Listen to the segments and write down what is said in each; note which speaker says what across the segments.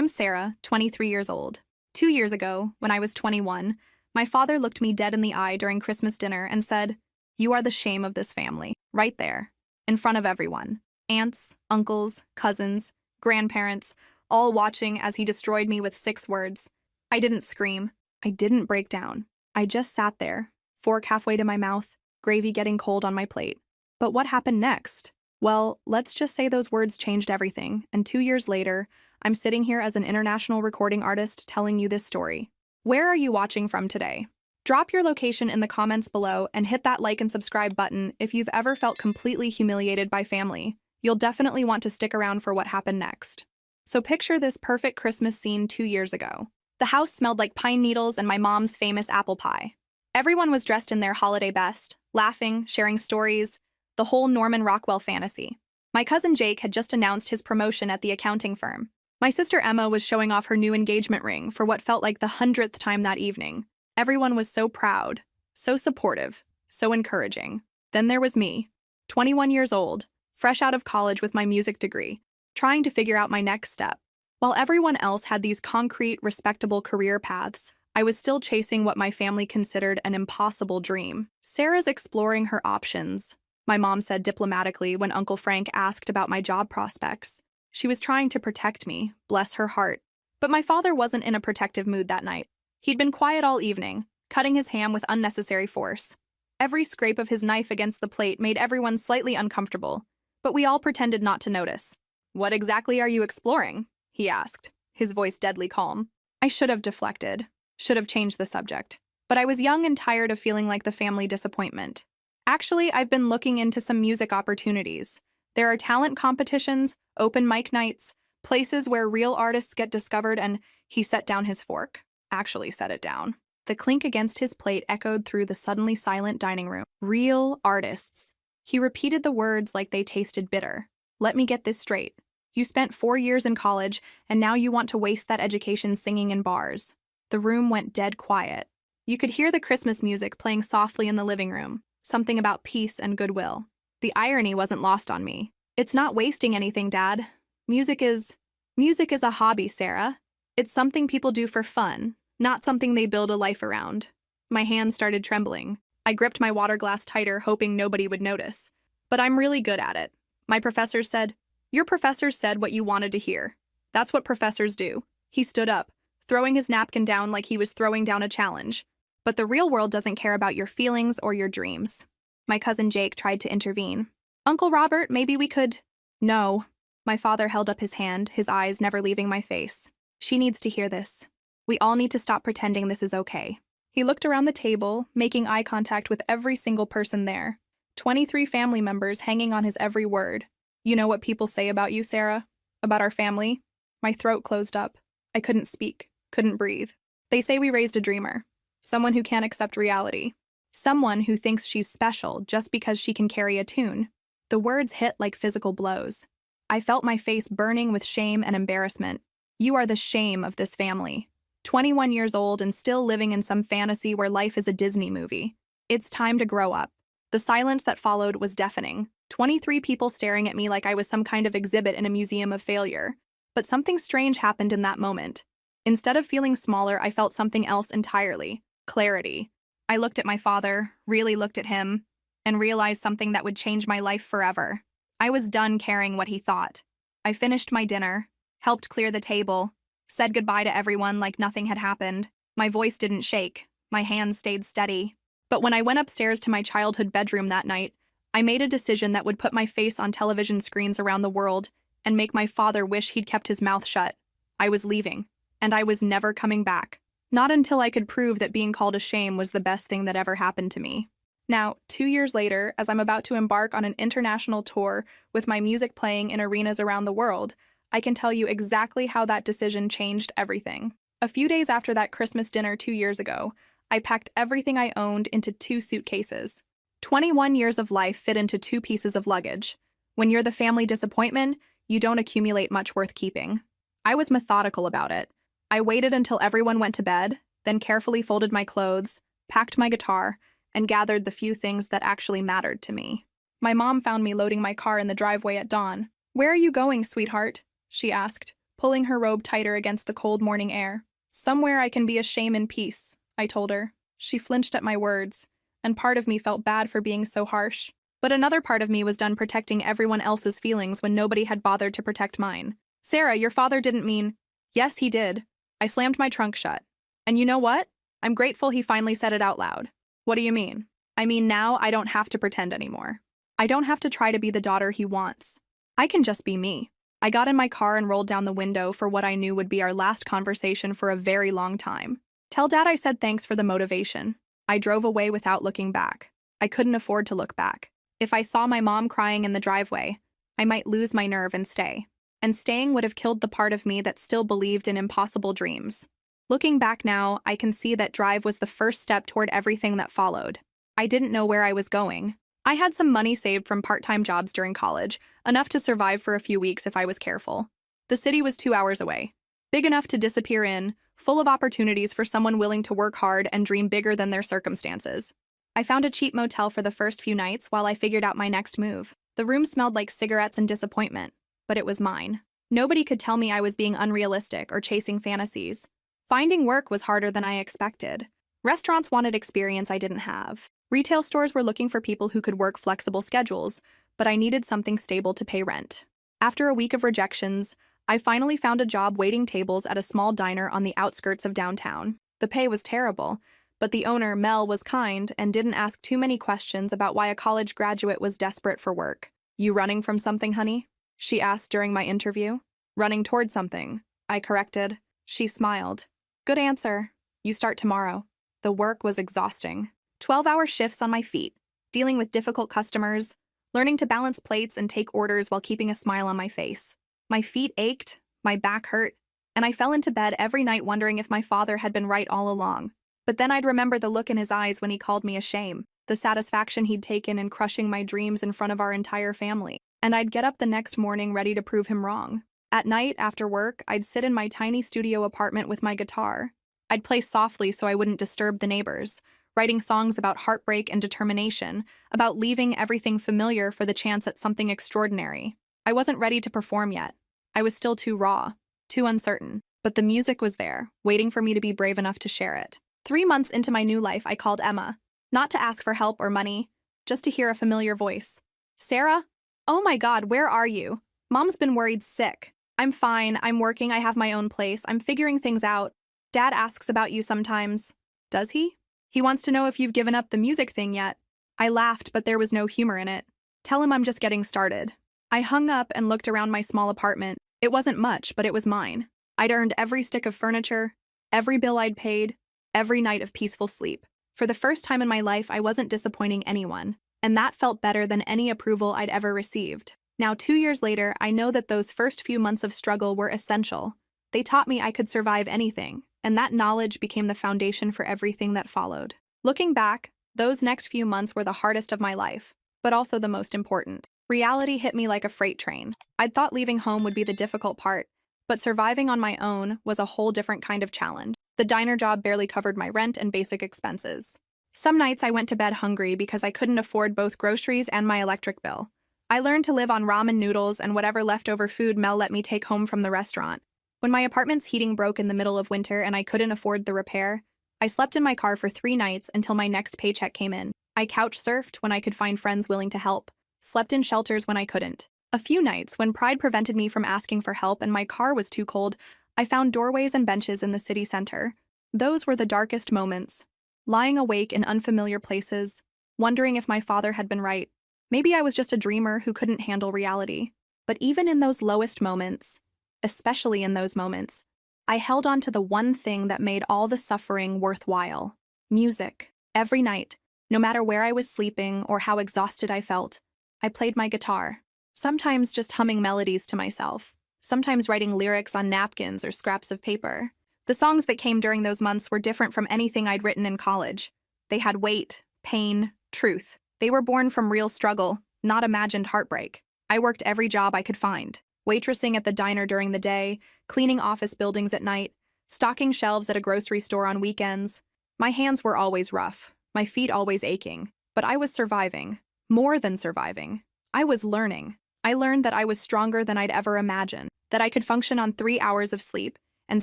Speaker 1: I'm Sarah, 23 years old. 2 years ago, when I was 21, my father looked me dead in the eye during Christmas dinner and said, "You are the shame of this family," right there, in front of everyone. Aunts, uncles, cousins, grandparents, all watching as he destroyed me with 6 words. I didn't scream. I didn't break down. I just sat there, fork halfway to my mouth, gravy getting cold on my plate. But what happened next? Well, let's just say those words changed everything, and 2 years later, I'm sitting here as an international recording artist telling you this story. Where are you watching from today? Drop your location in the comments below and hit that like and subscribe button if you've ever felt completely humiliated by family. You'll definitely want to stick around for what happened next. So picture this perfect Christmas scene 2 years ago. The house smelled like pine needles and my mom's famous apple pie. Everyone was dressed in their holiday best, laughing, sharing stories, the whole Norman Rockwell fantasy. My cousin Jake had just announced his promotion at the accounting firm. My sister Emma was showing off her new engagement ring for what felt like the 100th time that evening. Everyone was so proud, so supportive, so encouraging. Then there was me, 21 years old, fresh out of college with my music degree, trying to figure out my next step. While everyone else had these concrete, respectable career paths, I was still chasing what my family considered an impossible dream. "Sarah's exploring her options," my mom said diplomatically when Uncle Frank asked about my job prospects. She was trying to protect me, bless her heart. But my father wasn't in a protective mood that night. He'd been quiet all evening, cutting his ham with unnecessary force. Every scrape of his knife against the plate made everyone slightly uncomfortable, but we all pretended not to notice. "What exactly are you exploring?" he asked, his voice deadly calm. I should have deflected, should have changed the subject. But I was young and tired of feeling like the family disappointment. "Actually, I've been looking into some music opportunities. There are talent competitions, open mic nights, places where real artists get discovered," and he set down his fork. Actually set it down. The clink against his plate echoed through the suddenly silent dining room. "Real artists." He repeated the words like they tasted bitter. "Let me get this straight. You spent 4 years in college, and now you want to waste that education singing in bars." The room went dead quiet. You could hear the Christmas music playing softly in the living room, something about peace and goodwill. The irony wasn't lost on me. "It's not wasting anything, Dad. Music is a hobby, Sarah. It's something people do for fun, not something they build a life around." My hands started trembling. I gripped my water glass tighter, hoping nobody would notice. "But I'm really good at it. My professor said." "Your professor said what you wanted to hear. That's what professors do." He stood up, throwing his napkin down like he was throwing down a challenge. "But the real world doesn't care about your feelings or your dreams." My cousin Jake tried to intervene. "Uncle Robert, maybe we could—" "No." My father held up his hand, his eyes never leaving my face. "She needs to hear this. We all need to stop pretending this is okay." He looked around the table, making eye contact with every single person there. 23 family members hanging on his every word. "You know what people say about you, Sarah? About our family?" My throat closed up. I couldn't speak, couldn't breathe. "They say we raised a dreamer. Someone who can't accept reality. Someone who thinks she's special just because she can carry a tune." The words hit like physical blows. I felt my face burning with shame and embarrassment. "You are the shame of this family. 21 years old and still living in some fantasy where life is a Disney movie. It's time to grow up." The silence that followed was deafening. 23 people staring at me like I was some kind of exhibit in a museum of failure. But something strange happened in that moment. Instead of feeling smaller, I felt something else entirely. Clarity. I looked at my father, really looked at him, and realized something that would change my life forever. I was done caring what he thought. I finished my dinner, helped clear the table, said goodbye to everyone like nothing had happened. My voice didn't shake. My hands stayed steady. But when I went upstairs to my childhood bedroom that night, I made a decision that would put my face on television screens around the world and make my father wish he'd kept his mouth shut. I was leaving, and I was never coming back. Not until I could prove that being called a shame was the best thing that ever happened to me. Now, 2 years later, as I'm about to embark on an international tour with my music playing in arenas around the world, I can tell you exactly how that decision changed everything. A few days after that Christmas dinner 2 years ago, I packed everything I owned into 2 suitcases. 21 years of life fit into 2 pieces of luggage. When you're the family disappointment, you don't accumulate much worth keeping. I was methodical about it. I waited until everyone went to bed, then carefully folded my clothes, packed my guitar, and gathered the few things that actually mattered to me. My mom found me loading my car in the driveway at dawn. "Where are you going, sweetheart?" she asked, pulling her robe tighter against the cold morning air. "Somewhere I can be a shame in peace," I told her. She flinched at my words, and part of me felt bad for being so harsh. But another part of me was done protecting everyone else's feelings when nobody had bothered to protect mine. "Sarah, your father didn't mean—" "Yes, he did." I slammed my trunk shut. "And you know what? I'm grateful he finally said it out loud." "What do you mean?" "I mean now I don't have to pretend anymore. I don't have to try to be the daughter he wants. I can just be me." I got in my car and rolled down the window for what I knew would be our last conversation for a very long time. "Tell Dad I said thanks for the motivation." I drove away without looking back. I couldn't afford to look back. If I saw my mom crying in the driveway, I might lose my nerve and stay. And staying would have killed the part of me that still believed in impossible dreams. Looking back now, I can see that drive was the first step toward everything that followed. I didn't know where I was going. I had some money saved from part-time jobs during college, enough to survive for a few weeks if I was careful. The city was 2 hours away, big enough to disappear in, full of opportunities for someone willing to work hard and dream bigger than their circumstances. I found a cheap motel for the first few nights while I figured out my next move. The room smelled like cigarettes and disappointment, but it was mine. Nobody could tell me I was being unrealistic or chasing fantasies. Finding work was harder than I expected. Restaurants wanted experience I didn't have. Retail stores were looking for people who could work flexible schedules, but I needed something stable to pay rent. After a week of rejections, I finally found a job waiting tables at a small diner on the outskirts of downtown. The pay was terrible, but the owner, Mel, was kind and didn't ask too many questions about why a college graduate was desperate for work. "You running from something, honey?" she asked during my interview. "Running toward something," I corrected. She smiled. "Good answer. You start tomorrow." The work was exhausting. 12-hour shifts on my feet, dealing with difficult customers, learning to balance plates and take orders while keeping a smile on my face. My feet ached, my back hurt, and I fell into bed every night wondering if my father had been right all along. But then I'd remember the look in his eyes when he called me a shame, the satisfaction he'd taken in crushing my dreams in front of our entire family, and I'd get up the next morning ready to prove him wrong. At night, after work, I'd sit in my tiny studio apartment with my guitar. I'd play softly so I wouldn't disturb the neighbors, writing songs about heartbreak and determination, about leaving everything familiar for the chance at something extraordinary. I wasn't ready to perform yet. I was still too raw, too uncertain, but the music was there, waiting for me to be brave enough to share it. 3 months into my new life, I called Emma, not to ask for help or money, just to hear a familiar voice. "Sarah? Oh my God, where are you? Mom's been worried sick." "I'm fine, I'm working, I have my own place, I'm figuring things out. Dad asks about you sometimes." "Does he? He wants to know if you've given up the music thing yet." I laughed, but there was no humor in it. "Tell him I'm just getting started." I hung up and looked around my small apartment. It wasn't much, but it was mine. I'd earned every stick of furniture, every bill I'd paid, every night of peaceful sleep. For the first time in my life, I wasn't disappointing anyone, and that felt better than any approval I'd ever received. Now, 2 years later, I know that those first few months of struggle were essential. They taught me I could survive anything, and that knowledge became the foundation for everything that followed. Looking back, those next few months were the hardest of my life, but also the most important. Reality hit me like a freight train. I'd thought leaving home would be the difficult part, but surviving on my own was a whole different kind of challenge. The diner job barely covered my rent and basic expenses. Some nights I went to bed hungry because I couldn't afford both groceries and my electric bill. I learned to live on ramen noodles and whatever leftover food Mel let me take home from the restaurant. When my apartment's heating broke in the middle of winter and I couldn't afford the repair, I slept in my car for 3 nights until my next paycheck came in. I couch surfed when I could find friends willing to help, slept in shelters when I couldn't. A few nights, when pride prevented me from asking for help and my car was too cold, I found doorways and benches in the city center. Those were the darkest moments. Lying awake in unfamiliar places, wondering if my father had been right. Maybe I was just a dreamer who couldn't handle reality. But even in those lowest moments, especially in those moments, I held on to the one thing that made all the suffering worthwhile: music. Every night, no matter where I was sleeping or how exhausted I felt, I played my guitar. Sometimes just humming melodies to myself, sometimes writing lyrics on napkins or scraps of paper. The songs that came during those months were different from anything I'd written in college. They had weight, pain, truth. They were born from real struggle, not imagined heartbreak. I worked every job I could find. Waitressing at the diner during the day, cleaning office buildings at night, stocking shelves at a grocery store on weekends. My hands were always rough, my feet always aching, but I was surviving. More than surviving. I was learning. I learned that I was stronger than I'd ever imagined, that I could function on 3 hours of sleep and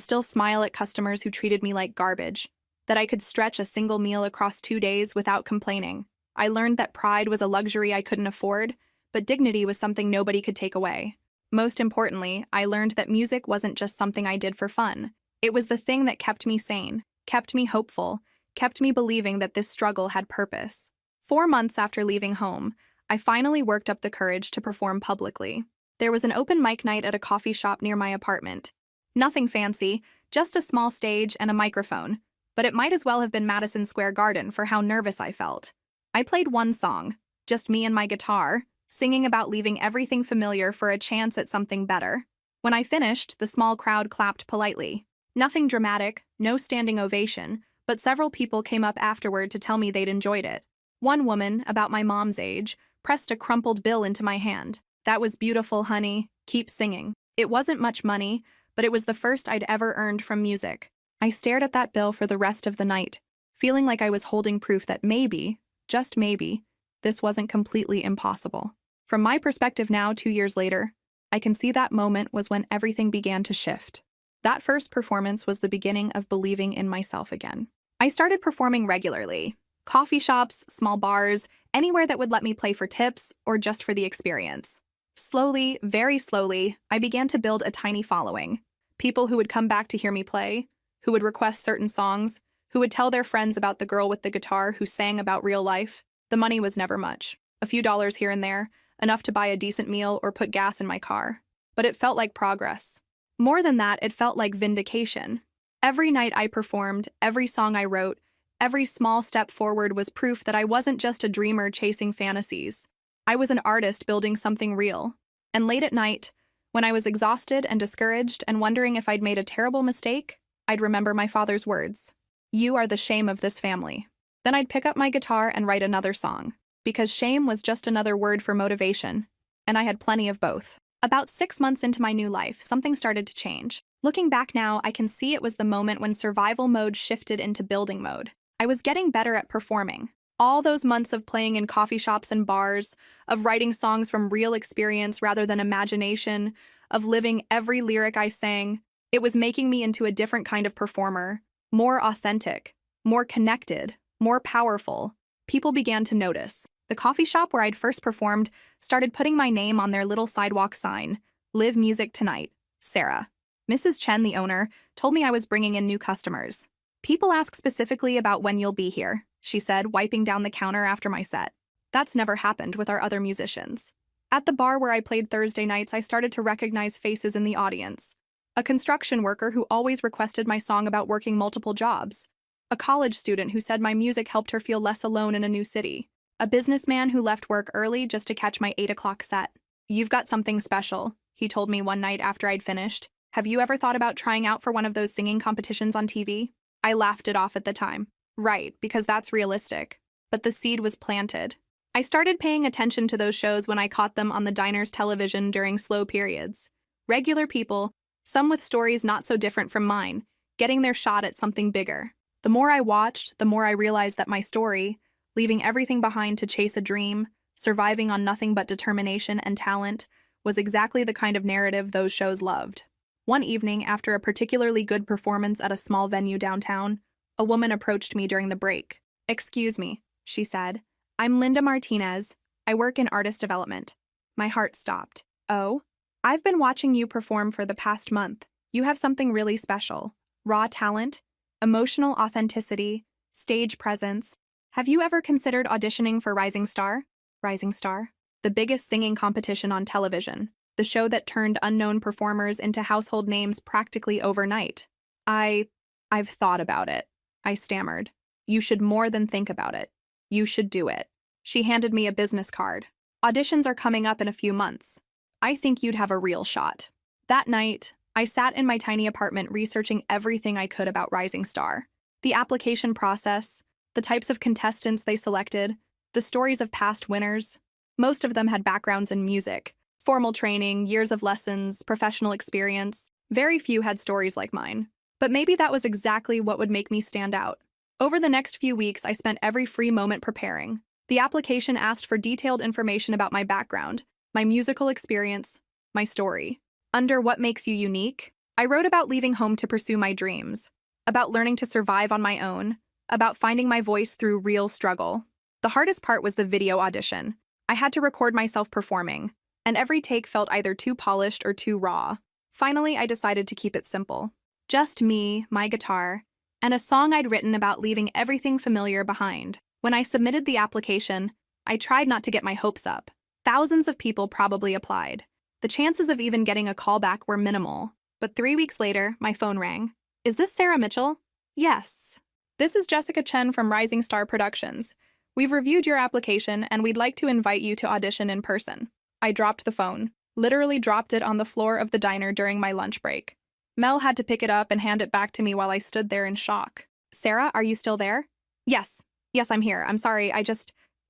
Speaker 1: still smile at customers who treated me like garbage, that I could stretch a single meal across 2 days without complaining. I learned that pride was a luxury I couldn't afford, but dignity was something nobody could take away. Most importantly, I learned that music wasn't just something I did for fun. It was the thing that kept me sane, kept me hopeful, kept me believing that this struggle had purpose. 4 months after leaving home, I finally worked up the courage to perform publicly. There was an open mic night at a coffee shop near my apartment. Nothing fancy, just a small stage and a microphone, but it might as well have been Madison Square Garden for how nervous I felt. I played one song, just me and my guitar, singing about leaving everything familiar for a chance at something better. When I finished, the small crowd clapped politely. Nothing dramatic, no standing ovation, but several people came up afterward to tell me they'd enjoyed it. One woman, about my mom's age, pressed a crumpled bill into my hand. "That was beautiful, honey. Keep singing." It wasn't much money, but it was the first I'd ever earned from music. I stared at that bill for the rest of the night, feeling like I was holding proof that maybe, just maybe, this wasn't completely impossible. From my perspective now, 2 years later, I can see that moment was when everything began to shift. That first performance was the beginning of believing in myself again. I started performing regularly. Coffee shops, small bars, anywhere that would let me play for tips or just for the experience. Slowly, very slowly, I began to build a tiny following. People who would come back to hear me play, who would request certain songs, who would tell their friends about the girl with the guitar who sang about real life. The money was never much. A few dollars here and there, enough to buy a decent meal or put gas in my car. But it felt like progress. More than that, it felt like vindication. Every night I performed, every song I wrote, every small step forward was proof that I wasn't just a dreamer chasing fantasies. I was an artist building something real. And late at night, when I was exhausted and discouraged and wondering if I'd made a terrible mistake, I'd remember my father's words. "You are the shame of this family." Then I'd pick up my guitar and write another song, because shame was just another word for motivation, and I had plenty of both. About 6 months into my new life, something started to change. Looking back now, I can see it was the moment when survival mode shifted into building mode. I was getting better at performing. All those months of playing in coffee shops and bars, of writing songs from real experience rather than imagination, of living every lyric I sang, it was making me into a different kind of performer, more authentic, more connected, more powerful. People began to notice. The coffee shop where I'd first performed started putting my name on their little sidewalk sign, "Live Music Tonight, Sarah." Mrs. Chen, the owner, told me I was bringing in new customers. "People ask specifically about when you'll be here," she said, wiping down the counter after my set. That's never happened with our other musicians. At the bar where I played Thursday nights, I started to recognize faces in the audience. A construction worker who always requested my song about working multiple jobs. A college student who said my music helped her feel less alone in a new city. A businessman who left work early just to catch my 8 o'clock set. "You've got something special," he told me one night after I'd finished. "Have you ever thought about trying out for one of those singing competitions on TV?" I laughed it off at the time. Right, because that's realistic. But the seed was planted. I started paying attention to those shows when I caught them on the diner's television during slow periods. Regular people, some with stories not so different from mine, getting their shot at something bigger. The more I watched, the more I realized that my story, leaving everything behind to chase a dream, surviving on nothing but determination and talent, was exactly the kind of narrative those shows loved. One evening, after a particularly good performance at a small venue downtown, a woman approached me during the break. "Excuse me," she said. "I'm Linda Martinez. I work in artist development." My heart stopped. "Oh? I've been watching you perform for the past month. You have something really special. Raw talent, emotional authenticity, stage presence. Have you ever considered auditioning for Rising Star?" Rising Star? The biggest singing competition on television. The show that turned unknown performers into household names practically overnight. I've thought about it," I stammered. "You should more than think about it. You should do it." She handed me a business card. "Auditions are coming up in a few months. I think you'd have a real shot." That night, I sat in my tiny apartment researching everything I could about Rising Star. The application process, the types of contestants they selected, the stories of past winners. Most of them had backgrounds in music, formal training, years of lessons, professional experience. Very few had stories like mine. But maybe that was exactly what would make me stand out. Over the next few weeks, I spent every free moment preparing. The application asked for detailed information about my background, my musical experience, my story. Under What Makes You Unique, I wrote about leaving home to pursue my dreams, about learning to survive on my own, about finding my voice through real struggle. The hardest part was the video audition. I had to record myself performing, and every take felt either too polished or too raw. Finally, I decided to keep it simple. Just me, my guitar, and a song I'd written about leaving everything familiar behind. When I submitted the application, I tried not to get my hopes up. Thousands of people probably applied. The chances of even getting a call back were minimal. But 3 weeks later, my phone rang. Is this Sarah Mitchell? Yes. This is Jessica Chen from Rising Star Productions. We've reviewed your application and we'd like to invite you to audition in person. I dropped the phone, literally dropped it on the floor of the diner during my lunch break. Mel had to pick it up and hand it back to me while I stood there in shock. Sarah, are you still there? Yes. Yes, I'm here. I'm sorry,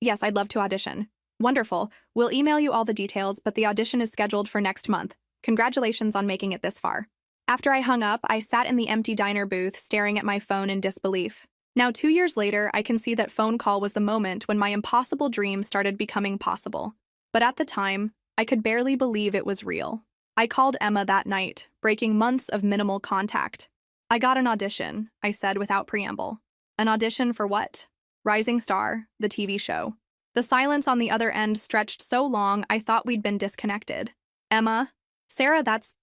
Speaker 1: Yes, I'd love to audition. Wonderful. We'll email you all the details, but the audition is scheduled for next month. Congratulations on making it this far. After I hung up, I sat in the empty diner booth, staring at my phone in disbelief. Now, 2 years later, I can see that phone call was the moment when my impossible dream started becoming possible. But at the time, I could barely believe it was real. I called Emma that night, breaking months of minimal contact. I got an audition, I said without preamble. An audition for what? Rising Star, the TV show. The silence on the other end stretched so long I thought we'd been disconnected. Emma? Sarah, that's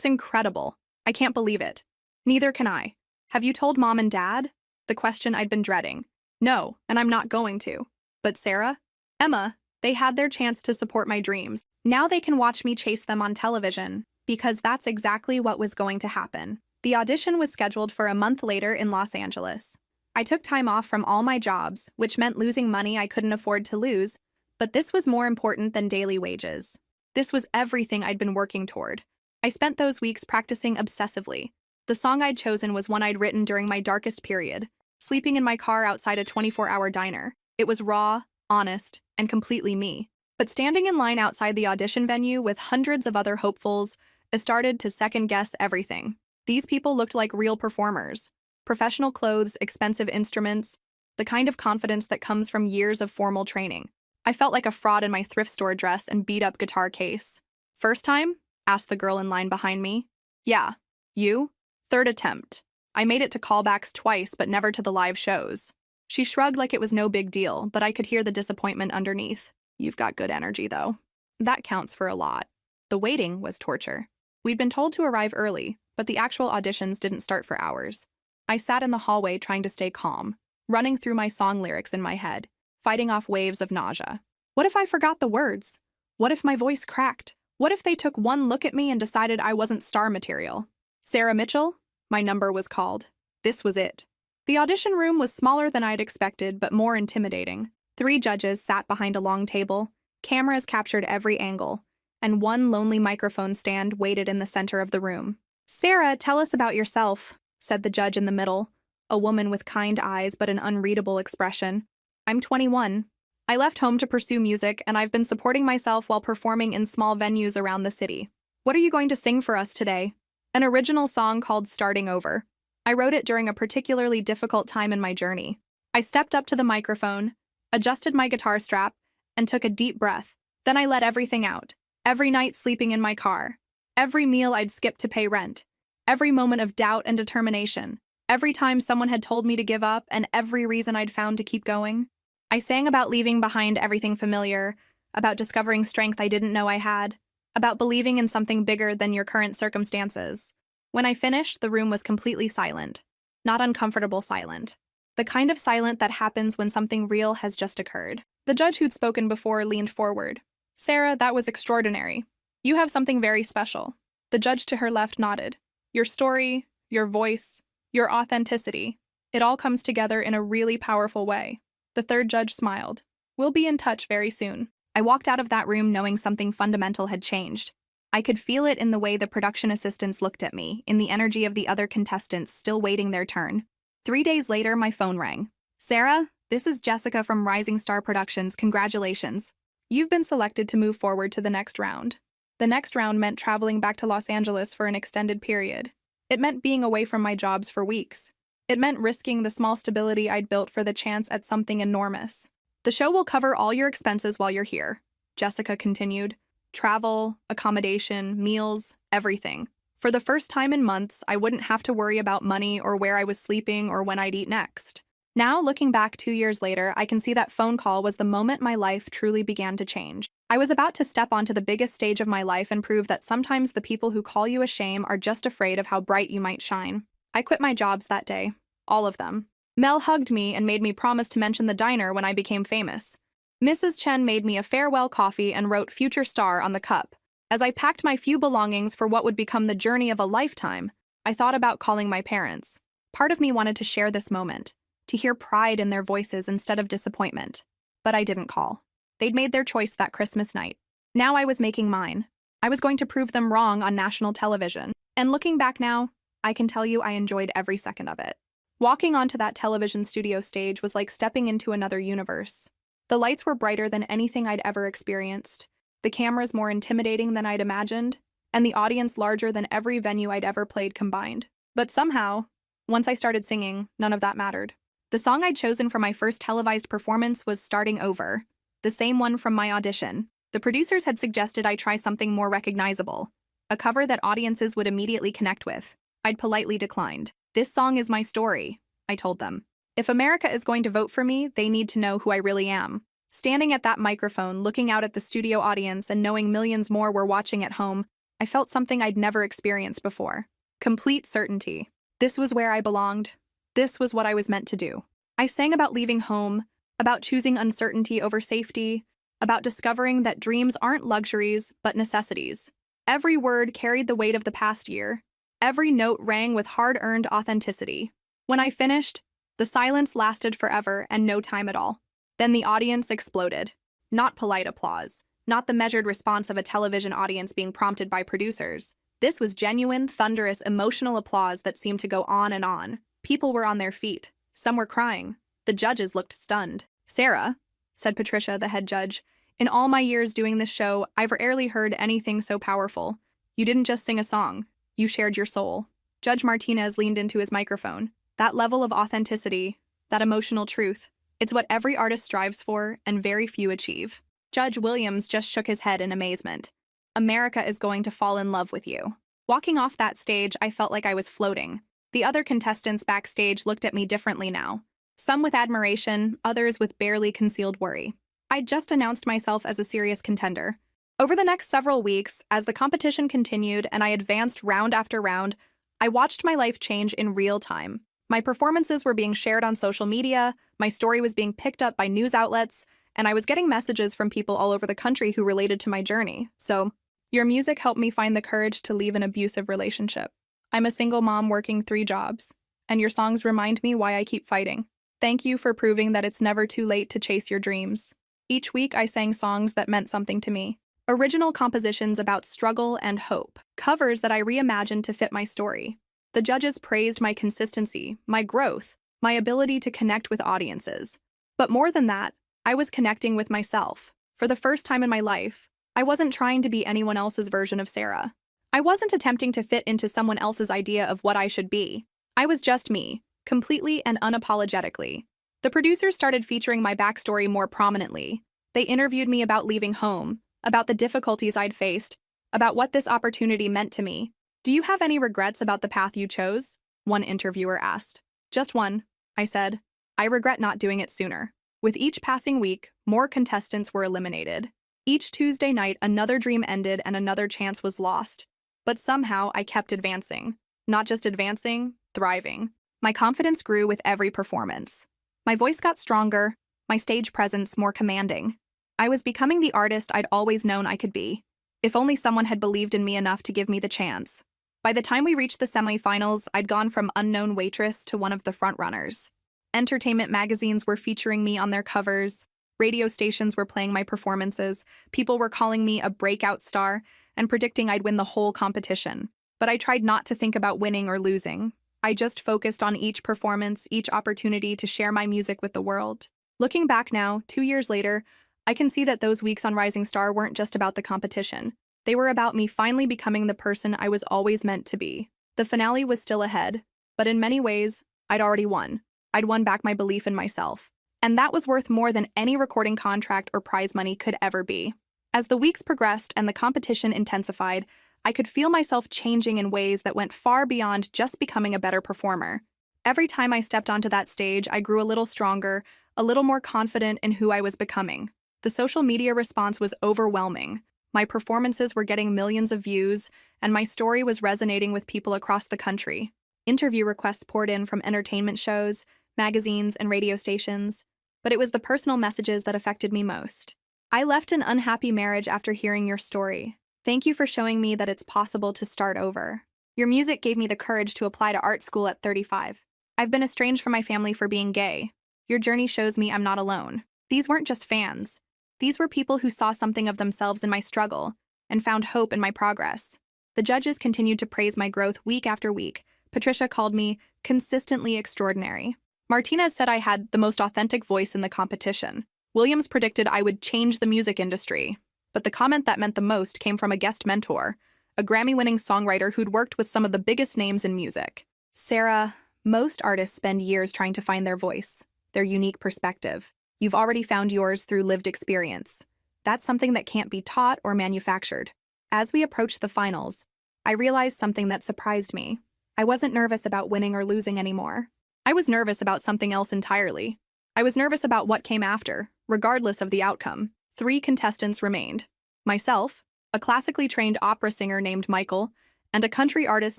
Speaker 1: incredible. I can't believe it. Neither can I. Have you told Mom and Dad? The question I'd been dreading. No, and I'm not going to. But Sarah? Emma, they had their chance to support my dreams. Now they can watch me chase them on television, because that's exactly what was going to happen. The audition was scheduled for a month later in Los Angeles. I took time off from all my jobs, which meant losing money I couldn't afford to lose, but this was more important than daily wages. This was everything I'd been working toward. I spent those weeks practicing obsessively. The song I'd chosen was one I'd written during my darkest period, sleeping in my car outside a 24-hour diner. It was raw, honest, and completely me. But standing in line outside the audition venue with hundreds of other hopefuls, I started to second-guess everything. These people looked like real performers. Professional clothes, expensive instruments, the kind of confidence that comes from years of formal training. I felt like a fraud in my thrift store dress and beat-up guitar case. First time? Asked the girl in line behind me. Yeah. You? Third attempt. I made it to callbacks twice, but never to the live shows. She shrugged like it was no big deal, but I could hear the disappointment underneath. You've got good energy, though. That counts for a lot. The waiting was torture. We'd been told to arrive early, but the actual auditions didn't start for hours. I sat in the hallway trying to stay calm, running through my song lyrics in my head, fighting off waves of nausea. What if I forgot the words? What if my voice cracked? What if they took one look at me and decided I wasn't star material? Sarah Mitchell? My number was called. This was it. The audition room was smaller than I'd expected, but more intimidating. 3 judges sat behind a long table, cameras captured every angle, and one lonely microphone stand waited in the center of the room. Sarah, tell us about yourself, said the judge in the middle, a woman with kind eyes but an unreadable expression. I'm 21. I left home to pursue music, and I've been supporting myself while performing in small venues around the city. What are you going to sing for us today? An original song called Starting Over. I wrote it during a particularly difficult time in my journey. I stepped up to the microphone, adjusted my guitar strap, and took a deep breath. Then I let everything out. Every night sleeping in my car. Every meal I'd skipped to pay rent. Every moment of doubt and determination. Every time someone had told me to give up, and every reason I'd found to keep going. I sang about leaving behind everything familiar, about discovering strength I didn't know I had, about believing in something bigger than your current circumstances. When I finished, the room was completely silent. Not uncomfortable silent. The kind of silent that happens when something real has just occurred. The judge who'd spoken before leaned forward. Sarah, that was extraordinary. You have something very special. The judge to her left nodded. Your story, your voice, your authenticity, it all comes together in a really powerful way. The third judge smiled. We'll be in touch very soon. I walked out of that room knowing something fundamental had changed. I could feel it in the way the production assistants looked at me, in the energy of the other contestants still waiting their turn. 3 days later, my phone rang. Sarah, this is Jessica from Rising Star Productions. Congratulations. You've been selected to move forward to the next round. The next round meant traveling back to Los Angeles for an extended period. It meant being away from my jobs for weeks. It meant risking the small stability I'd built for the chance at something enormous. The show will cover all your expenses while you're here, Jessica continued. Travel, accommodation, meals, everything. For the first time in months, I wouldn't have to worry about money or where I was sleeping or when I'd eat next. Now, looking back 2 years later, I can see that phone call was the moment my life truly began to change. I was about to step onto the biggest stage of my life and prove that sometimes the people who call you a shame are just afraid of how bright you might shine. I quit my jobs that day. All of them. Mel hugged me and made me promise to mention the diner when I became famous. Mrs. Chen made me a farewell coffee and wrote "Future Star" on the cup. As I packed my few belongings for what would become the journey of a lifetime, I thought about calling my parents. Part of me wanted to share this moment, to hear pride in their voices instead of disappointment. But I didn't call. They'd made their choice that Christmas night. Now I was making mine. I was going to prove them wrong on national television. And looking back now, I can tell you I enjoyed every second of it. Walking onto that television studio stage was like stepping into another universe. The lights were brighter than anything I'd ever experienced, the cameras more intimidating than I'd imagined, and the audience larger than every venue I'd ever played combined. But somehow, once I started singing, none of that mattered. The song I'd chosen for my first televised performance was "Starting Over," the same one from my audition. The producers had suggested I try something more recognizable, a cover that audiences would immediately connect with. I'd politely declined. "This song is my story," I told them. "If America is going to vote for me, they need to know who I really am." Standing at that microphone, looking out at the studio audience and knowing millions more were watching at home, I felt something I'd never experienced before. Complete certainty. This was where I belonged. This was what I was meant to do. I sang about leaving home, about choosing uncertainty over safety, about discovering that dreams aren't luxuries, but necessities. Every word carried the weight of the past year. Every note rang with hard-earned authenticity. When I finished, the silence lasted forever and no time at all. Then the audience exploded. Not polite applause, not the measured response of a television audience being prompted by producers. This was genuine, thunderous, emotional applause that seemed to go on and on. People were on their feet. Some were crying. The judges looked stunned. "Sarah," said Patricia, the head judge, "in all my years doing this show, I've rarely heard anything so powerful. You didn't just sing a song. You shared your soul." Judge Martinez leaned into his microphone. That level of authenticity, that emotional truth, it's what every artist strives for and very few achieve. Judge Williams just shook his head in amazement. "America is going to fall in love with you." Walking off that stage, I felt like I was floating. The other contestants backstage looked at me differently now. Some with admiration, others with barely concealed worry. I'd just announced myself as a serious contender. Over the next several weeks, as the competition continued and I advanced round after round, I watched my life change in real time. My performances were being shared on social media, my story was being picked up by news outlets, and I was getting messages from people all over the country who related to my journey. So, "Your music helped me find the courage to leave an abusive relationship. I'm a single mom working 3 jobs, and your songs remind me why I keep fighting. Thank you for proving that it's never too late to chase your dreams." Each week I sang songs that meant something to me. Original compositions about struggle and hope. Covers that I reimagined to fit my story. The judges praised my consistency, my growth, my ability to connect with audiences. But more than that, I was connecting with myself. For the first time in my life, I wasn't trying to be anyone else's version of Sarah. I wasn't attempting to fit into someone else's idea of what I should be. I was just me, completely and unapologetically. The producers started featuring my backstory more prominently. They interviewed me about leaving home, about the difficulties I'd faced, about what this opportunity meant to me. "Do you have any regrets about the path you chose?" one interviewer asked. "Just one," I said. "I regret not doing it sooner." With each passing week, more contestants were eliminated. Each Tuesday night, another dream ended and another chance was lost. But somehow, I kept advancing. Not just advancing, thriving. My confidence grew with every performance. My voice got stronger, my stage presence more commanding. I was becoming the artist I'd always known I could be. If only someone had believed in me enough to give me the chance. By the time we reached the semifinals, I'd gone from unknown waitress to one of the frontrunners. Entertainment magazines were featuring me on their covers, radio stations were playing my performances, people were calling me a breakout star and predicting I'd win the whole competition. But I tried not to think about winning or losing. I just focused on each performance, each opportunity to share my music with the world. Looking back now, 2 years later, I can see that those weeks on Rising Star weren't just about the competition. They were about me finally becoming the person I was always meant to be. The finale was still ahead, but in many ways, I'd already won. I'd won back my belief in myself. And that was worth more than any recording contract or prize money could ever be. As the weeks progressed and the competition intensified, I could feel myself changing in ways that went far beyond just becoming a better performer. Every time I stepped onto that stage, I grew a little stronger, a little more confident in who I was becoming. The social media response was overwhelming. My performances were getting millions of views, and my story was resonating with people across the country. Interview requests poured in from entertainment shows, magazines, and radio stations, but it was the personal messages that affected me most. I left an unhappy marriage after hearing your story. Thank you for showing me that it's possible to start over. Your music gave me the courage to apply to art school at 35. I've been estranged from my family for being gay. Your journey shows me I'm not alone. These weren't just fans. These were people who saw something of themselves in my struggle and found hope in my progress. The judges continued to praise my growth week after week. Patricia called me consistently extraordinary. Martinez said I had the most authentic voice in the competition. Williams predicted I would change the music industry. But the comment that meant the most came from a guest mentor, a Grammy-winning songwriter who'd worked with some of the biggest names in music. Sarah, most artists spend years trying to find their voice, their unique perspective. You've already found yours through lived experience. That's something that can't be taught or manufactured. As we approached the finals, I realized something that surprised me. I wasn't nervous about winning or losing anymore. I was nervous about something else entirely. I was nervous about what came after, regardless of the outcome. 3 contestants remained. Myself, a classically trained opera singer named Michael, and a country artist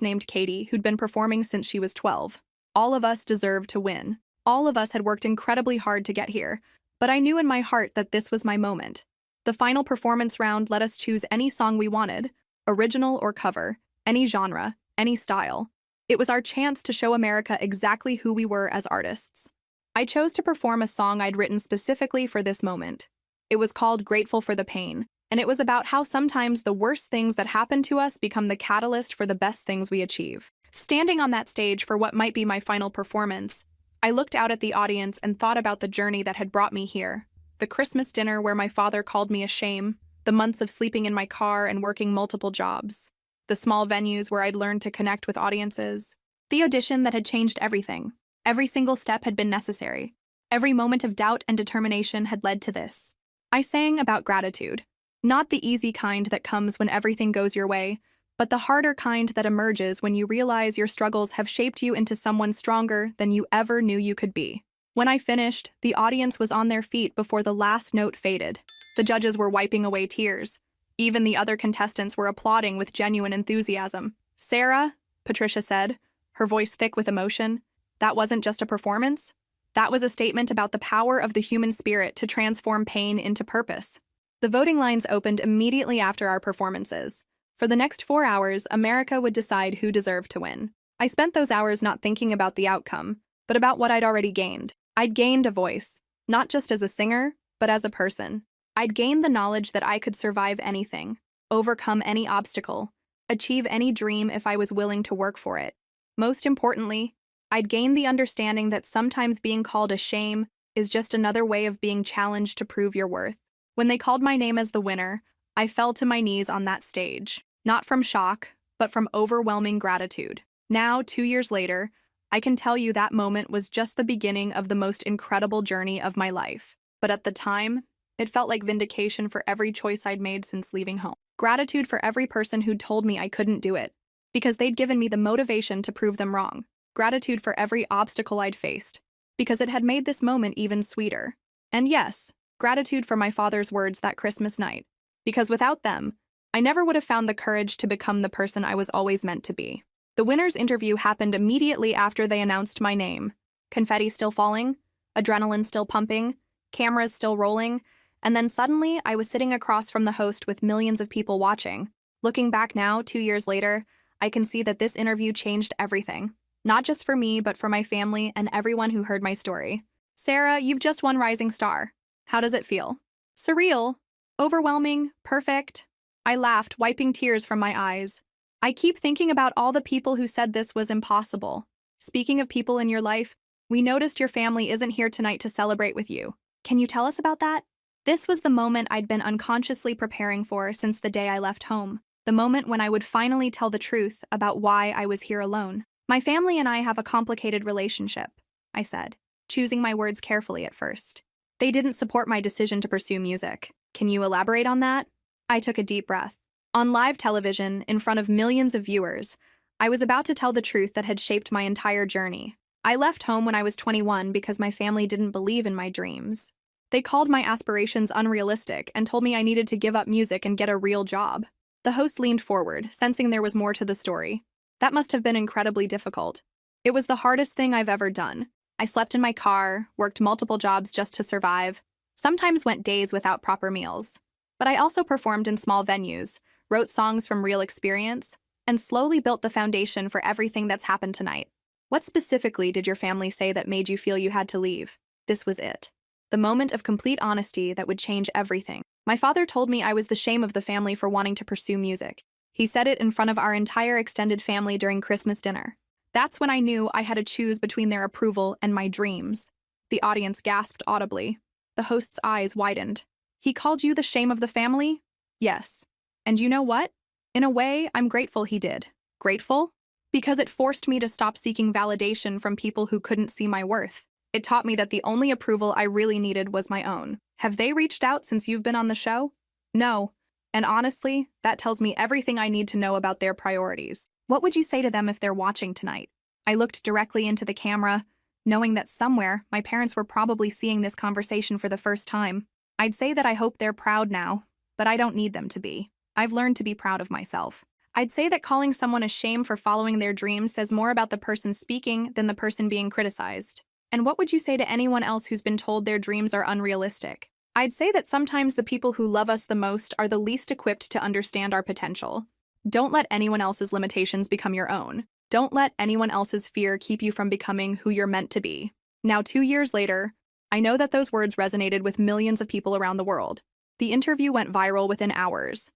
Speaker 1: named Katie who'd been performing since she was 12. All of us deserved to win. All of us had worked incredibly hard to get here, but I knew in my heart that this was my moment. The final performance round let us choose any song we wanted, original or cover, any genre, any style. It was our chance to show America exactly who we were as artists. I chose to perform a song I'd written specifically for this moment. It was called Grateful for the Pain, and it was about how sometimes the worst things that happen to us become the catalyst for the best things we achieve. Standing on that stage for what might be my final performance, I looked out at the audience and thought about the journey that had brought me here. The Christmas dinner where my father called me a shame, the months of sleeping in my car and working multiple jobs, the small venues where I'd learned to connect with audiences, the audition that had changed everything. Every single step had been necessary. Every moment of doubt and determination had led to this. I sang about gratitude, not the easy kind that comes when everything goes your way, but the harder kind that emerges when you realize your struggles have shaped you into someone stronger than you ever knew you could be. When I finished, the audience was on their feet before the last note faded. The judges were wiping away tears. Even the other contestants were applauding with genuine enthusiasm. Sarah, Patricia said, her voice thick with emotion, that wasn't just a performance. That was a statement about the power of the human spirit to transform pain into purpose. The voting lines opened immediately after our performances. For the next 4 hours, America would decide who deserved to win. I spent those hours not thinking about the outcome, but about what I'd already gained. I'd gained a voice, not just as a singer, but as a person. I'd gained the knowledge that I could survive anything, overcome any obstacle, achieve any dream if I was willing to work for it. Most importantly, I'd gained the understanding that sometimes being called a shame is just another way of being challenged to prove your worth. When they called my name as the winner, I fell to my knees on that stage, not from shock, but from overwhelming gratitude. Now, 2 years later, I can tell you that moment was just the beginning of the most incredible journey of my life. But at the time, it felt like vindication for every choice I'd made since leaving home. Gratitude for every person who'd told me I couldn't do it, because they'd given me the motivation to prove them wrong. Gratitude for every obstacle I'd faced, because it had made this moment even sweeter. And yes, gratitude for my father's words that Christmas night, because without them, I never would have found the courage to become the person I was always meant to be. The winner's interview happened immediately after they announced my name. Confetti still falling, adrenaline still pumping, cameras still rolling, and then suddenly I was sitting across from the host with millions of people watching. Looking back now, 2 years later, I can see that this interview changed everything. Not just for me, but for my family and everyone who heard my story. Sarah, you've just won Rising Star. How does it feel? Surreal, overwhelming, perfect. I laughed, wiping tears from my eyes. I keep thinking about all the people who said this was impossible. Speaking of people in your life, we noticed your family isn't here tonight to celebrate with you. Can you tell us about that? This was the moment I'd been unconsciously preparing for since the day I left home. The moment when I would finally tell the truth about why I was here alone. My family and I have a complicated relationship, I said, choosing my words carefully at first. They didn't support my decision to pursue music. Can you elaborate on that? I took a deep breath. On live television, in front of millions of viewers, I was about to tell the truth that had shaped my entire journey. I left home when I was 21 because my family didn't believe in my dreams. They called my aspirations unrealistic and told me I needed to give up music and get a real job. The host leaned forward, sensing there was more to the story. That must have been incredibly difficult. It was the hardest thing I've ever done. I slept in my car, worked multiple jobs just to survive, sometimes went days without proper meals. But I also performed in small venues, wrote songs from real experience, and slowly built the foundation for everything that's happened tonight. What specifically did your family say that made you feel you had to leave? This was it. The moment of complete honesty that would change everything. My father told me I was the shame of the family for wanting to pursue music. He said it in front of our entire extended family during Christmas dinner. That's when I knew I had to choose between their approval and my dreams. The audience gasped audibly. The host's eyes widened. He called you the shame of the family? Yes. And you know what? In a way, I'm grateful he did. Grateful? Because it forced me to stop seeking validation from people who couldn't see my worth. It taught me that the only approval I really needed was my own. Have they reached out since you've been on the show? No. And honestly, that tells me everything I need to know about their priorities. What would you say to them if they're watching tonight? I looked directly into the camera, knowing that somewhere my parents were probably seeing this conversation for the first time. I'd say that I hope they're proud now, but I don't need them to be. I've learned to be proud of myself. I'd say that calling someone a shame for following their dreams says more about the person speaking than the person being criticized. And what would you say to anyone else who's been told their dreams are unrealistic? I'd say that sometimes the people who love us the most are the least equipped to understand our potential. Don't let anyone else's limitations become your own. Don't let anyone else's fear keep you from becoming who you're meant to be. Now, 2 years later, I know that those words resonated with millions of people around the world. The interview went viral within hours.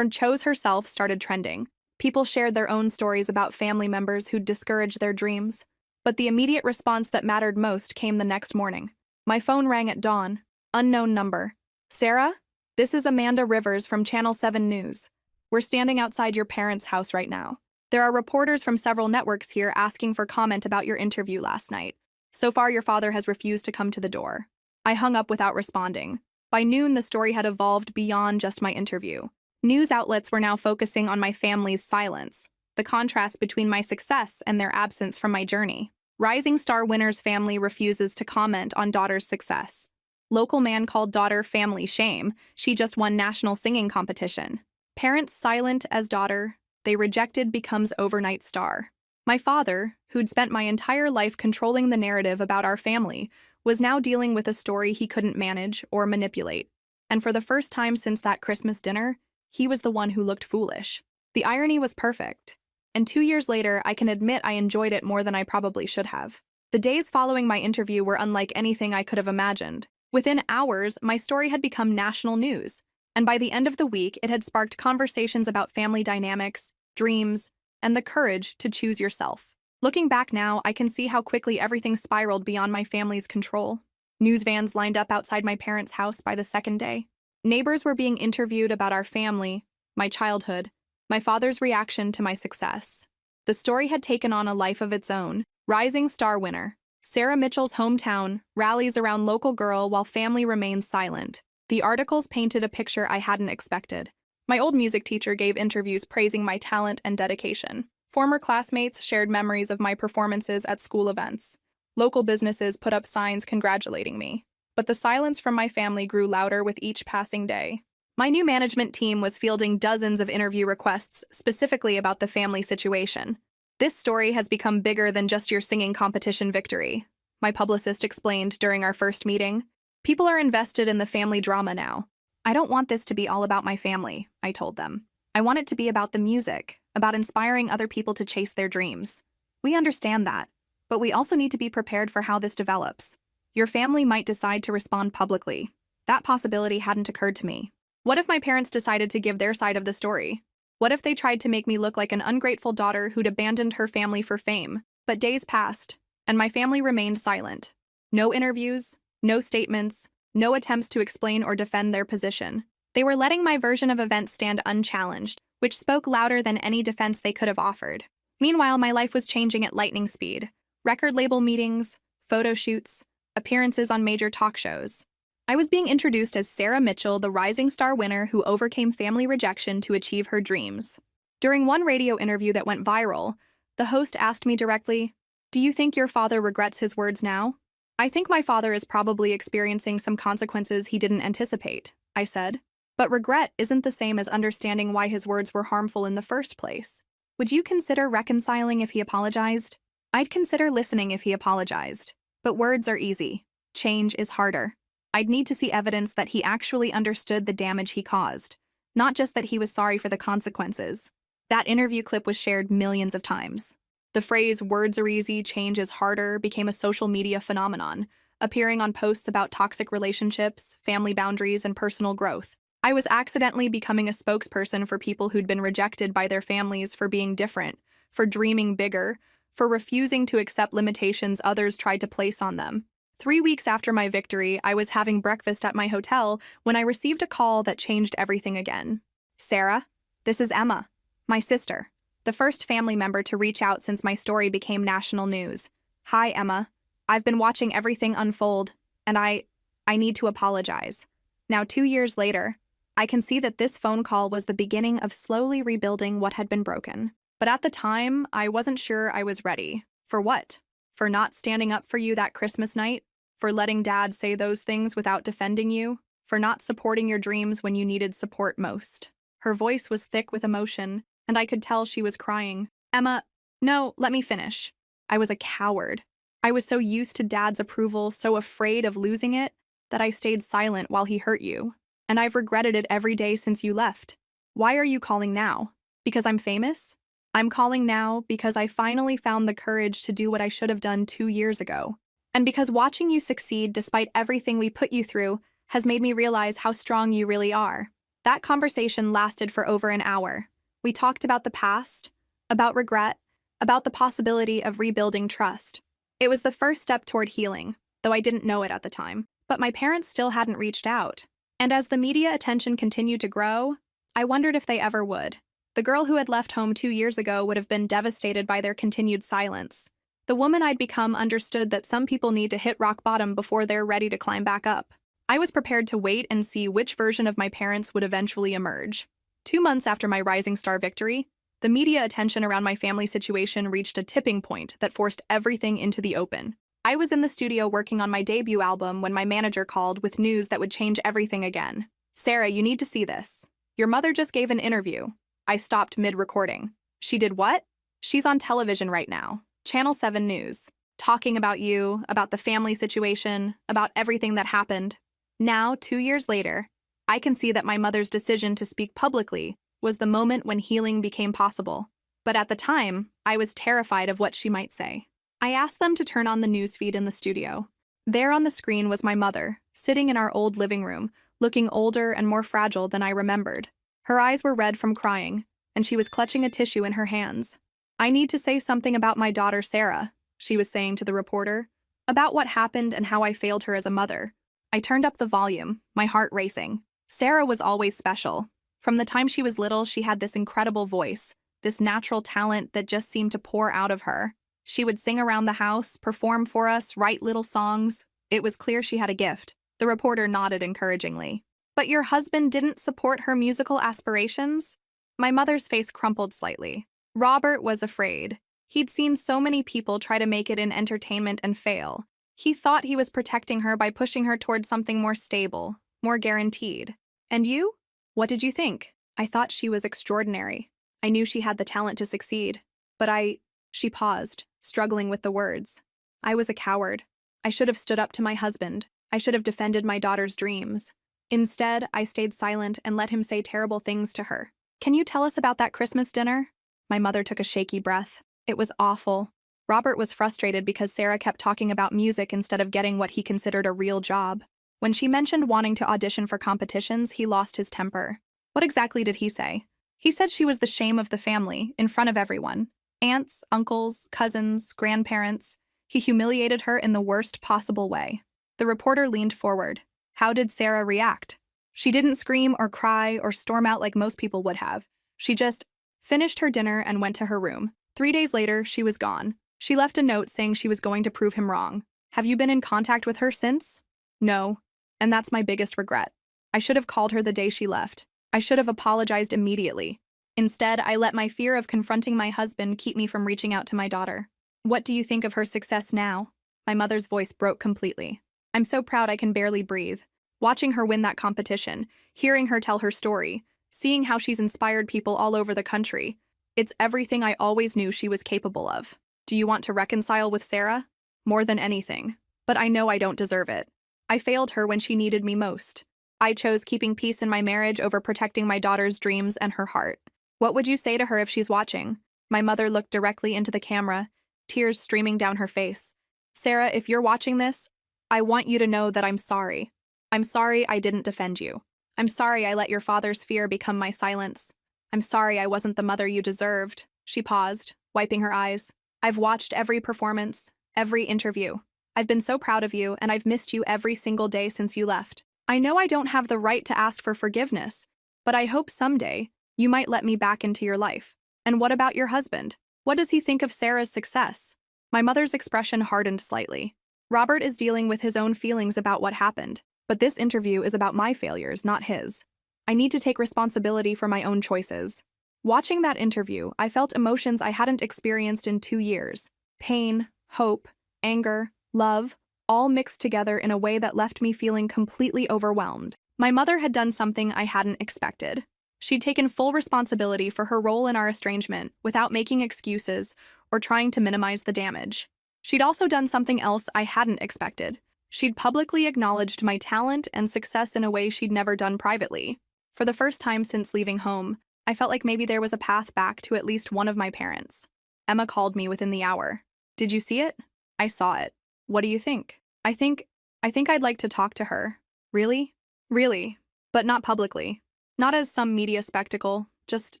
Speaker 1: Chose herself started trending. People shared their own stories about family members who'd discouraged their dreams. But the immediate response that mattered most came the next morning. My phone rang at dawn. Unknown number. Sarah? This is Amanda Rivers from Channel 7 News. We're standing outside your parents' house right now. There are reporters from several networks here asking for comment about your interview last night. So far, your father has refused to come to the door. I hung up without responding. By noon, the story had evolved beyond just my interview. News outlets were now focusing on my family's silence, the contrast between my success and their absence from my journey. Rising star winner's family refuses to comment on daughter's success. Local man called daughter family shame. She just won national singing competition. Parents silent as daughter, they rejected becomes overnight star. My father, who'd spent my entire life controlling the narrative about our family, was now dealing with a story he couldn't manage or manipulate. And for the first time since that Christmas dinner, he was the one who looked foolish. The irony was perfect. And 2 years later, I can admit I enjoyed it more than I probably should have. The days following my interview were unlike anything I could have imagined. Within hours, my story had become national news. And by the end of the week, it had sparked conversations about family dynamics, dreams, and the courage to choose yourself. Looking back now, I can see how quickly everything spiraled beyond my family's control. News vans lined up outside my parents' house by the second day. Neighbors were being interviewed about our family, my childhood, my father's reaction to my success. The story had taken on a life of its own. Rising star winner. Sarah Mitchell's hometown rallies around local girl while family remains silent. The articles painted a picture I hadn't expected. My old music teacher gave interviews praising my talent and dedication. Former classmates shared memories of my performances at school events. Local businesses put up signs congratulating me. But the silence from my family grew louder with each passing day. My new management team was fielding dozens of interview requests specifically about the family situation. This story has become bigger than just your singing competition victory, my publicist explained during our first meeting. People are invested in the family drama now. I don't want this to be all about my family, I told them. I want it to be about the music, about inspiring other people to chase their dreams. We understand that, but we also need to be prepared for how this develops. Your family might decide to respond publicly. That possibility hadn't occurred to me. What if my parents decided to give their side of the story? What if they tried to make me look like an ungrateful daughter who'd abandoned her family for fame? But days passed, and my family remained silent. No interviews, no statements, no attempts to explain or defend their position. They were letting my version of events stand unchallenged, which spoke louder than any defense they could have offered. Meanwhile, my life was changing at lightning speed. Record label meetings, photo shoots, appearances on major talk shows. I was being introduced as Sarah Mitchell, the rising star winner who overcame family rejection to achieve her dreams. During one radio interview that went viral, the host asked me directly, "Do you think your father regrets his words now?" "I think my father is probably experiencing some consequences he didn't anticipate," I said. "But regret isn't the same as understanding why his words were harmful in the first place. Would you consider reconciling if he apologized?" "I'd consider listening if he apologized. But words are easy. Change is harder. I'd need to see evidence that he actually understood the damage he caused, not just that he was sorry for the consequences." That interview clip was shared millions of times. The phrase, "words are easy, change is harder," became a social media phenomenon, appearing on posts about toxic relationships, family boundaries, and personal growth. I was accidentally becoming a spokesperson for people who'd been rejected by their families for being different, for dreaming bigger, for refusing to accept limitations others tried to place on them. 3 weeks after my victory, I was having breakfast at my hotel when I received a call that changed everything again. "Sarah, this is Emma, my sister, the first family member to reach out since my story became national news. Hi, Emma. I've been watching everything unfold, and I need to apologize." Now, 2 years later, I can see that this phone call was the beginning of slowly rebuilding what had been broken. But at the time, I wasn't sure I was ready. For what? For not standing up for you that Christmas night? For letting Dad say those things without defending you? For not supporting your dreams when you needed support most? Her voice was thick with emotion, and I could tell she was crying. "Emma, no, let me finish. I was a coward. I was so used to Dad's approval, so afraid of losing it, that I stayed silent while he hurt you. And I've regretted it every day since you left. Why are you calling now? Because I'm famous? I'm calling now because I finally found the courage to do what I should have done 2 years ago. And because watching you succeed despite everything we put you through has made me realize how strong you really are." That conversation lasted for over an hour. We talked about the past, about regret, about the possibility of rebuilding trust. It was the first step toward healing, though I didn't know it at the time. But my parents still hadn't reached out. And as the media attention continued to grow, I wondered if they ever would. The girl who had left home 2 years ago would have been devastated by their continued silence. The woman I'd become understood that some people need to hit rock bottom before they're ready to climb back up. I was prepared to wait and see which version of my parents would eventually emerge. 2 months after my rising star victory, the media attention around my family situation reached a tipping point that forced everything into the open. I was in the studio working on my debut album when my manager called with news that would change everything again. "Sarah, you need to see this. Your mother just gave an interview." I stopped mid-recording. "She did what?" "She's on television right now, Channel 7 News, talking about you, about the family situation, about everything that happened." Now, 2 years later, I can see that my mother's decision to speak publicly was the moment when healing became possible. But at the time, I was terrified of what she might say. I asked them to turn on the newsfeed in the studio. There on the screen was my mother, sitting in our old living room, looking older and more fragile than I remembered. Her eyes were red from crying, and she was clutching a tissue in her hands. "I need to say something about my daughter Sarah," she was saying to the reporter, "about what happened and how I failed her as a mother." I turned up the volume, my heart racing. Sarah was always special. From the time she was little, she had this incredible voice, this natural talent that just seemed to pour out of her. She would sing around the house, perform for us, write little songs. It was clear she had a gift. The reporter nodded encouragingly. "But your husband didn't support her musical aspirations?" My mother's face crumpled slightly. Robert was afraid. He'd seen so many people try to make it in entertainment and fail. He thought he was protecting her by pushing her towards something more stable, more guaranteed. "And you? What did you think?" "I thought she was extraordinary. I knew she had the talent to succeed. But She paused, struggling with the words. "I was a coward. I should have stood up to my husband. I should have defended my daughter's dreams. Instead, I stayed silent and let him say terrible things to her." "Can you tell us about that Christmas dinner?" My mother took a shaky breath. "It was awful." Robert was frustrated because Sarah kept talking about music instead of getting what he considered a real job. When she mentioned wanting to audition for competitions, he lost his temper. "What exactly did he say?" "He said she was the shame of the family, in front of everyone. Aunts, uncles, cousins, grandparents. He humiliated her in the worst possible way." The reporter leaned forward. How did Sarah react? She didn't scream or cry or storm out like most people would have. She just finished her dinner and went to her room. 3 days later, she was gone. She left a note saying she was going to prove him wrong. "Have you been in contact with her since?" "No. And that's my biggest regret. I should have called her the day she left. I should have apologized immediately. Instead, I let my fear of confronting my husband keep me from reaching out to my daughter. What do you think of her success now? My mother's voice broke completely. I'm so proud I can barely breathe. Watching her win that competition, hearing her tell her story, seeing how she's inspired people all over the country. It's everything I always knew she was capable of. Do you want to reconcile with Sarah? More than anything. But I know I don't deserve it. I failed her when she needed me most. I chose keeping peace in my marriage over protecting my daughter's dreams and her heart. What would you say to her if she's watching? My mother looked directly into the camera, tears streaming down her face. Sarah, if you're watching this, I want you to know that I'm sorry. I'm sorry I didn't defend you. I'm sorry I let your father's fear become my silence. I'm sorry I wasn't the mother you deserved. She paused, wiping her eyes. I've watched every performance, every interview. I've been so proud of you, and I've missed you every single day since you left. I know I don't have the right to ask for forgiveness, but I hope someday you might let me back into your life. And what about your husband? What does he think of Sarah's success? My mother's expression hardened slightly. Robert is dealing with his own feelings about what happened, but this interview is about my failures, not his. I need to take responsibility for my own choices. Watching that interview, I felt emotions I hadn't experienced in 2 years. Pain, hope, anger, love, all mixed together in a way that left me feeling completely overwhelmed. My mother had done something I hadn't expected. She'd taken full responsibility for her role in our estrangement without making excuses or trying to minimize the damage. She'd also done something else I hadn't expected. She'd publicly acknowledged my talent and success in a way she'd never done privately. For the first time since leaving home, I felt like maybe there was a path back to at least one of my parents. Emma called me within the hour. Did you see it? I saw it. What do you think? I think I'd like to talk to her. Really? Really. But not publicly. Not as some media spectacle, just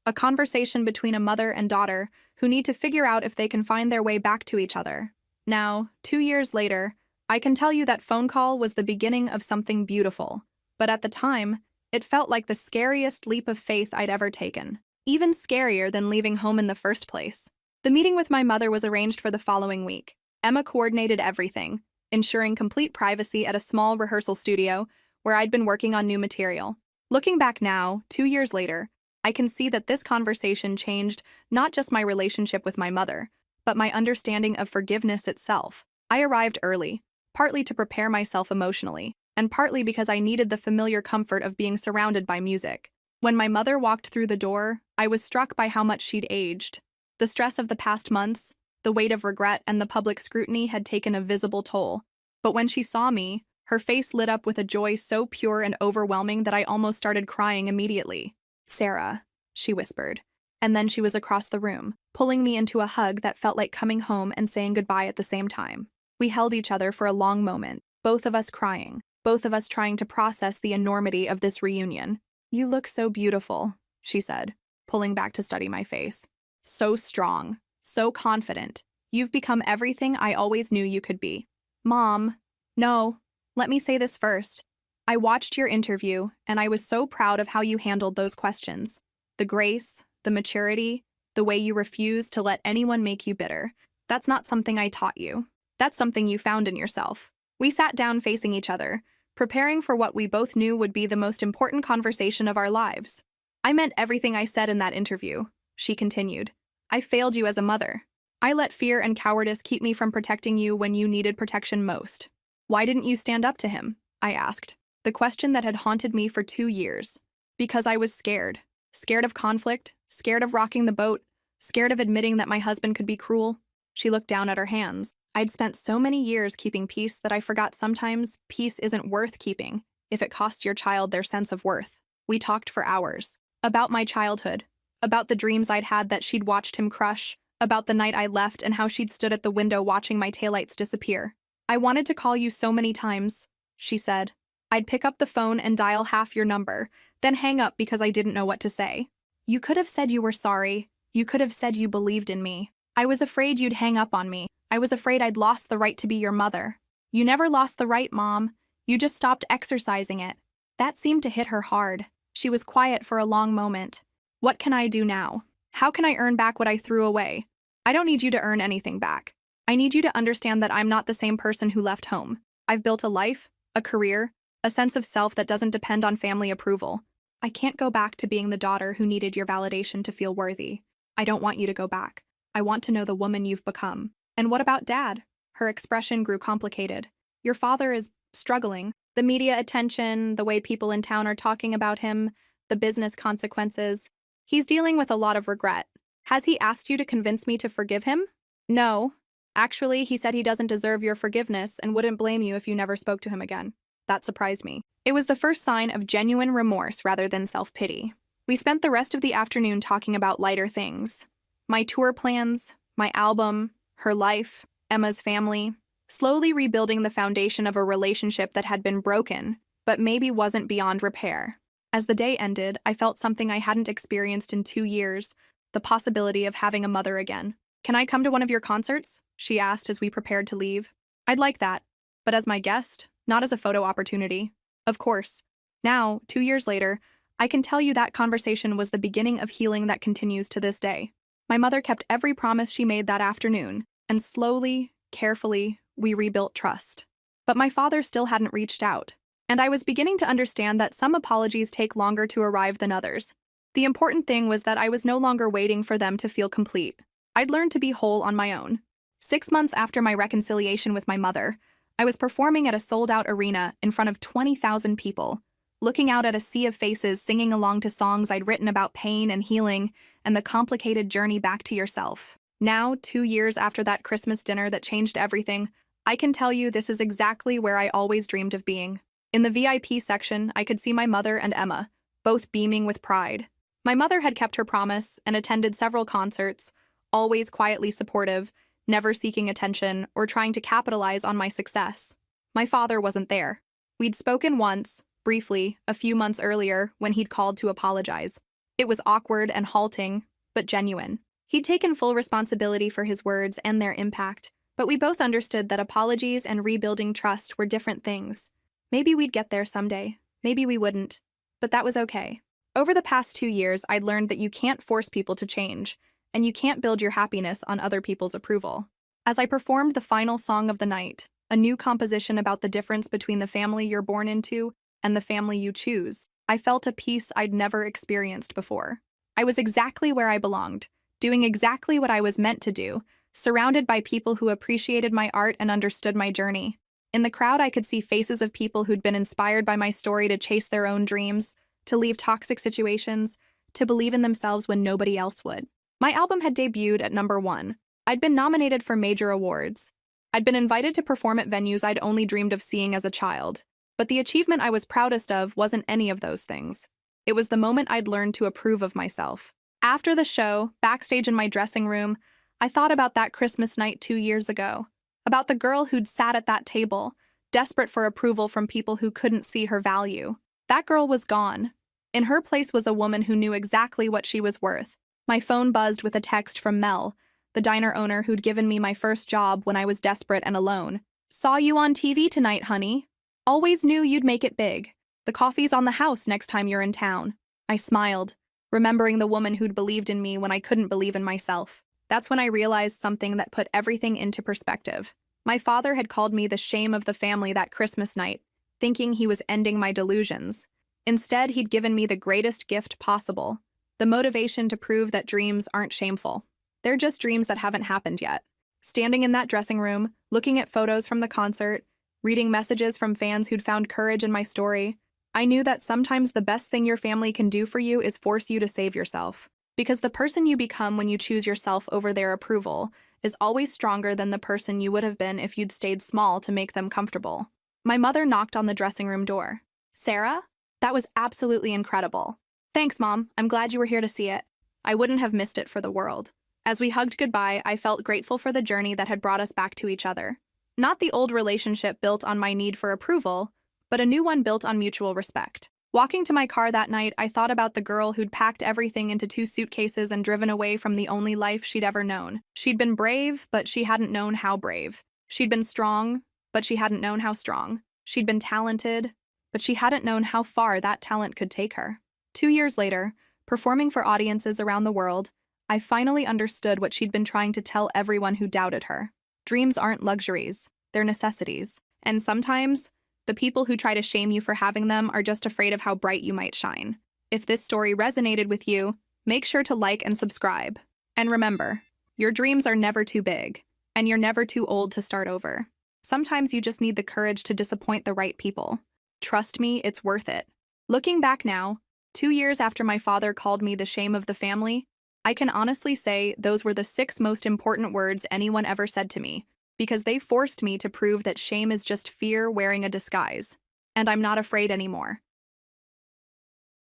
Speaker 1: a conversation between a mother and daughter who need to figure out if they can find their way back to each other. Now, 2 years later, I can tell you that phone call was the beginning of something beautiful. But at the time, it felt like the scariest leap of faith I'd ever taken. Even scarier than leaving home in the first place. The meeting with my mother was arranged for the following week. Emma coordinated everything, ensuring complete privacy at a small rehearsal studio where I'd been working on new material. Looking back now, 2 years later, I can see that this conversation changed not just my relationship with my mother, but my understanding of forgiveness itself. I arrived early, partly to prepare myself emotionally, and partly because I needed the familiar comfort of being surrounded by music. When my mother walked through the door, I was struck by how much she'd aged. The stress of the past months, the weight of regret, and the public scrutiny had taken a visible toll. But when she saw me, her face lit up with a joy so pure and overwhelming that I almost started crying immediately. "Sarah," she whispered. And then she was across the room, pulling me into a hug that felt like coming home and saying goodbye at the same time. We held each other for a long moment, both of us crying, both of us trying to process the enormity of this reunion. "You look so beautiful," she said, pulling back to study my face. "So strong, so confident. You've become everything I always knew you could be." "Mom, no, let me say this first. I watched your interview, and I was so proud of how you handled those questions. The grace, the maturity, the way you refused to let anyone make you bitter. That's not something I taught you. That's something you found in yourself." We sat down facing each other, preparing for what we both knew would be the most important conversation of our lives. "I meant everything I said in that interview," she continued. "I failed you as a mother. I let fear and cowardice keep me from protecting you when you needed protection most." "Why didn't you stand up to him?" I asked, the question that had haunted me for 2 years. "Because I was scared. Scared of conflict, scared of rocking the boat, scared of admitting that my husband could be cruel." She looked down at her hands. I'd spent so many years keeping peace that I forgot sometimes peace isn't worth keeping if it costs your child their sense of worth. We talked for hours. About my childhood. About the dreams I'd had that she'd watched him crush. About the night I left and how she'd stood at the window watching my taillights disappear. "I wanted to call you so many times," she said. "I'd pick up the phone and dial half your number, then hang up because I didn't know what to say. You could have said you were sorry. You could have said you believed in me. I was afraid you'd hang up on me. I was afraid I'd lost the right to be your mother." "You never lost the right, Mom. You just stopped exercising it." That seemed to hit her hard. She was quiet for a long moment. "What can I do now? How can I earn back what I threw away?" "I don't need you to earn anything back. I need you to understand that I'm not the same person who left home. I've built a life, a career, a sense of self that doesn't depend on family approval. I can't go back to being the daughter who needed your validation to feel worthy. I don't want you to go back. I want to know the woman you've become. And what about Dad? Her expression grew complicated. Your father is struggling. The media attention, the way people in town are talking about him, the business consequences. He's dealing with a lot of regret. Has he asked you to convince me to forgive him? No. Actually, he said he doesn't deserve your forgiveness and wouldn't blame you if you never spoke to him again. That surprised me. It was the first sign of genuine remorse rather than self-pity. We spent the rest of the afternoon talking about lighter things. My tour plans, my album, her life, Emma's family, slowly rebuilding the foundation of a relationship that had been broken, but maybe wasn't beyond repair. As the day ended, I felt something I hadn't experienced in 2 years, the possibility of having a mother again. Can I come to one of your concerts? She asked as we prepared to leave. I'd like that, but as my guest, not as a photo opportunity. Of course. Now, 2 years later, I can tell you that conversation was the beginning of healing that continues to this day. My mother kept every promise she made that afternoon, and slowly, carefully, we rebuilt trust. But my father still hadn't reached out, and I was beginning to understand that some apologies take longer to arrive than others. The important thing was that I was no longer waiting for them to feel complete. I'd learned to be whole on my own. 6 months after my reconciliation with my mother, I was performing at a sold-out arena in front of 20,000 people, looking out at a sea of faces singing along to songs I'd written about pain and healing and the complicated journey back to yourself. Now, 2 years after that Christmas dinner that changed everything, I can tell you this is exactly where I always dreamed of being. In the VIP section, I could see my mother and Emma, both beaming with pride. My mother had kept her promise and attended several concerts, always quietly supportive, never seeking attention or trying to capitalize on my success. My father wasn't there. We'd spoken once, briefly, a few months earlier when he'd called to apologize. It was awkward and halting, but genuine. He'd taken full responsibility for his words and their impact, but we both understood that apologies and rebuilding trust were different things. Maybe we'd get there someday, maybe we wouldn't, but that was okay. Over the past 2 years, I'd learned that you can't force people to change, and you can't build your happiness on other people's approval. As I performed the final song of the night, a new composition about the difference between the family you're born into and the family you choose, I felt a peace I'd never experienced before. I was exactly where I belonged, doing exactly what I was meant to do, surrounded by people who appreciated my art and understood my journey. In the crowd, I could see faces of people who'd been inspired by my story to chase their own dreams, to leave toxic situations, to believe in themselves when nobody else would. My album had debuted at #1. I'd been nominated for major awards. I'd been invited to perform at venues I'd only dreamed of seeing as a child. But the achievement I was proudest of wasn't any of those things. It was the moment I'd learned to approve of myself. After the show, backstage in my dressing room, I thought about that Christmas night 2 years ago, about the girl who'd sat at that table, desperate for approval from people who couldn't see her value. That girl was gone. In her place was a woman who knew exactly what she was worth. My phone buzzed with a text from Mel, the diner owner who'd given me my first job when I was desperate and alone. "Saw you on TV tonight, honey. Always knew you'd make it big. The coffee's on the house next time you're in town." I smiled, remembering the woman who'd believed in me when I couldn't believe in myself. That's when I realized something that put everything into perspective. My father had called me the shame of the family that Christmas night, thinking he was ending my delusions. Instead, he'd given me the greatest gift possible, the motivation to prove that dreams aren't shameful. They're just dreams that haven't happened yet. Standing in that dressing room, looking at photos from the concert, reading messages from fans who'd found courage in my story, I knew that sometimes the best thing your family can do for you is force you to save yourself. Because the person you become when you choose yourself over their approval is always stronger than the person you would have been if you'd stayed small to make them comfortable. My mother knocked on the dressing room door. "Sarah? That was absolutely incredible." "Thanks, Mom. I'm glad you were here to see it." I wouldn't have missed it for the world. As we hugged goodbye, I felt grateful for the journey that had brought us back to each other. Not the old relationship built on my need for approval, but a new one built on mutual respect. Walking to my car that night, I thought about the girl who'd packed everything into 2 suitcases and driven away from the only life she'd ever known. She'd been brave, but she hadn't known how brave. She'd been strong, but she hadn't known how strong. She'd been talented, but she hadn't known how far that talent could take her. 2 years later, performing for audiences around the world, I finally understood what she'd been trying to tell everyone who doubted her. Dreams aren't luxuries, they're necessities. And sometimes, The people who try to shame you for having them are just afraid of how bright you might shine. If this story resonated with you, make sure to like and subscribe. And remember, your dreams are never too big, and you're never too old to start over. Sometimes you just need the courage to disappoint the right people. Trust me, it's worth it. Looking back now, 2 years after my father called me the shame of the family, I can honestly say those were the 6 most important words anyone ever said to me, because they forced me to prove that shame is just fear wearing a disguise. And I'm not afraid anymore.